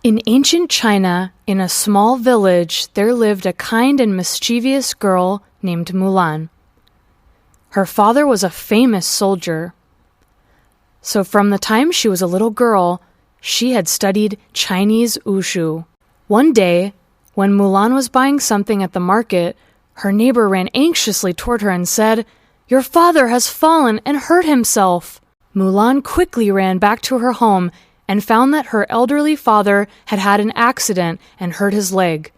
In ancient China, in a small village, there lived a kind and mischievous girl named Mulan. Her father was a famous soldier. So from the time she was a little girl, she had studied Chinese wushu. One day, when Mulan was buying something at the market, her neighbor ran anxiously toward her and said, "Your father has fallen and hurt himself." Mulan quickly ran back to her home and found that her elderly father had had an accident and hurt his leg.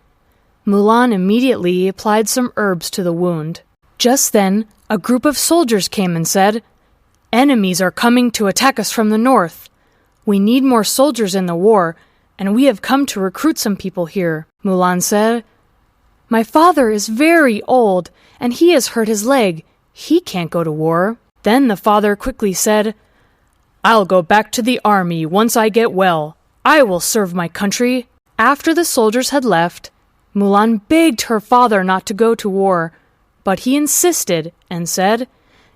Mulan immediately applied some herbs to the wound. Just then, a group of soldiers came and said, "Enemies are coming to attack us from the north. We need more soldiers in the war, and we have come to recruit some people here." Mulan said, "My father is very old, and he has hurt his leg. He can't go to war." Then the father quickly said, "I'll go back to the army once I get well. I will serve my country." After the soldiers had left, Mulan begged her father not to go to war, but he insisted and said,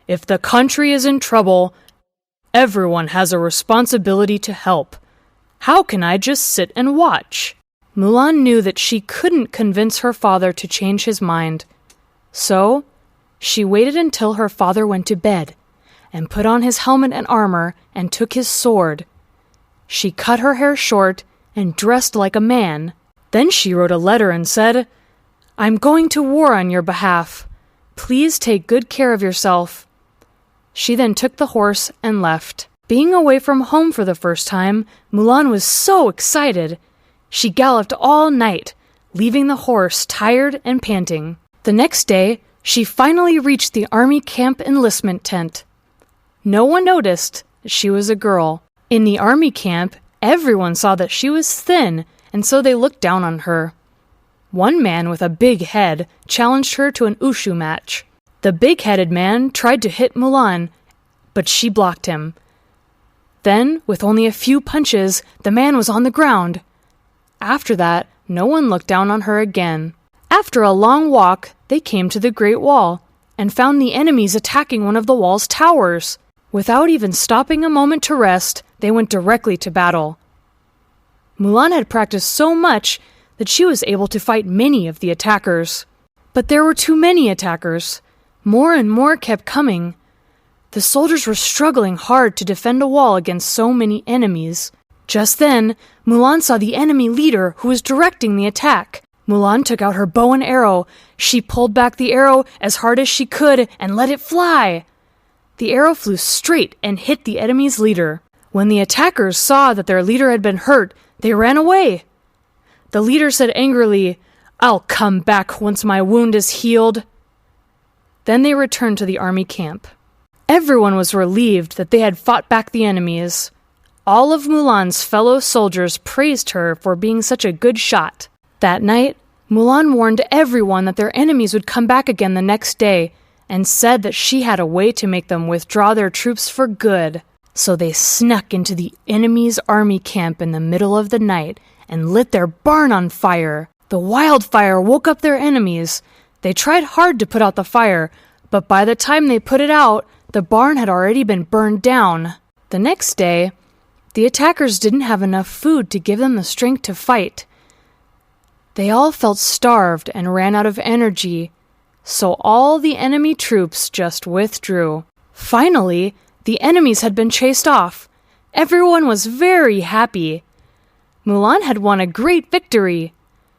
"If the country is in trouble, everyone has a responsibility to help. How can I just sit and watch?" Mulan knew that she couldn't convince her father to change his mind. So, she waited until her father went to bed, and put on his helmet and armor, and took his sword. She cut her hair short and dressed like a man. Then she wrote a letter and said, "I'm going to war on your behalf. Please take good care of yourself." She then took the horse and left. Being away from home for the first time, Mulan was so excited. She galloped all night, leaving the horse tired and panting. The next day, she finally reached the army camp enlistment tent. No one noticed that she was a girl. In the army camp, everyone saw that she was thin, and so they looked down on her. One man with a big head challenged her to an wushu match. The big-headed man tried to hit Mulan, but she blocked him. Then, with only a few punches, the man was on the ground. After that, no one looked down on her again. After a long walk, they came to the Great Wall and found the enemies attacking one of the wall's towers. Without even stopping a moment to rest, they went directly to battle. Mulan had practiced so much that she was able to fight many of the attackers. But there were too many attackers. More and more kept coming. The soldiers were struggling hard to defend a wall against so many enemies. Just then, Mulan saw the enemy leader who was directing the attack. Mulan took out her bow and arrow. She pulled back the arrow as hard as she could and let it fly. The arrow flew straight and hit the enemy's leader. When the attackers saw that their leader had been hurt, they ran away. The leader said angrily, "I'll come back once my wound is healed." Then they returned to the army camp. Everyone was relieved that they had fought back the enemies. All of Mulan's fellow soldiers praised her for being such a good shot. That night, Mulan warned everyone that their enemies would come back again the next day, and said that she had a way to make them withdraw their troops for good. So they snuck into the enemy's army camp in the middle of the night and lit their barn on fire. The wildfire woke up their enemies. They tried hard to put out the fire, but by the time they put it out, the barn had already been burned down. The next day, the attackers didn't have enough food to give them the strength to fight. They all felt starved and ran out of energy, so all the enemy troops just withdrew. Finally, the enemies had been chased off. Everyone was very happy. Mulan had won a great victory.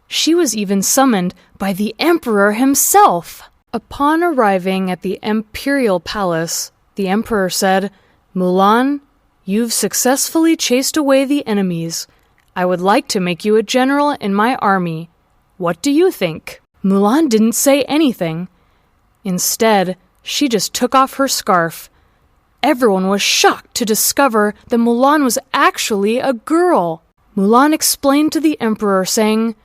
She was even summoned by the emperor himself. Upon arriving at the imperial palace, the emperor said, "Mulan, you've successfully chased away the enemies. I would like to make you a general in my army. What do you think?" Mulan didn't say anything. Instead, she just took off her scarf. Everyone was shocked to discover that Mulan was actually a girl. Mulan explained to the emperor, saying,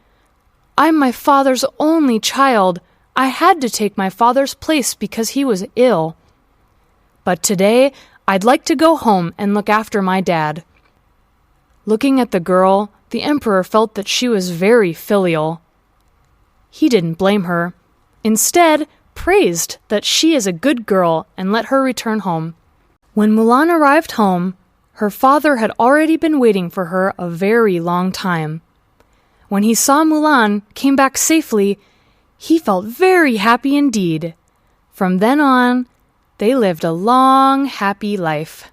"I'm my father's only child. I had to take my father's place because he was ill. But today, I'd like to go home and look after my dad." Looking at the girl, the emperor felt that she was very filial. He didn't blame her. Instead, praised that she is a good girl and let her return home. When Mulan arrived home, Her father had already been waiting for her a very long time. When he saw Mulan came back safely, he felt very happy indeed. From then on, they lived a long, happy life.